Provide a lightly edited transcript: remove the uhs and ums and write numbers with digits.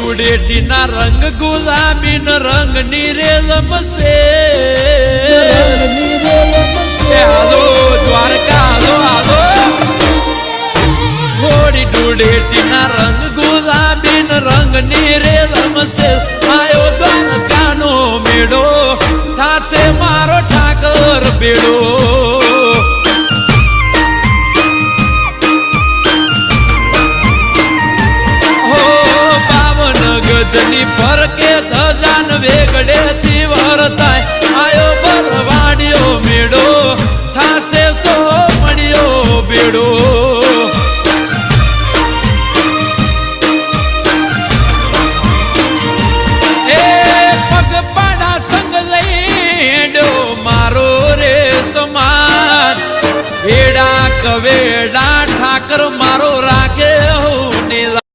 ડુડેટીના રંગ ગુલાબી રંગ નીરેલમશે હાલો દ્વારકા હાલો હાલો હોળી ડુડેટીના રંગ ગુલાબી રંગ નીરેલમશે આયો દ્વારકાનો મેળો થાશે મારો ઠાકર બેડો ગજની ફરકે ધજાન વેગડે થી વરતાય આયો બરવાડિયો મેળો થાશે સો મળ્યો બેડો એ પગપાડા સંગ લઈડો મારો રે સમાજ વેડા કવેડા ઠાકર મારો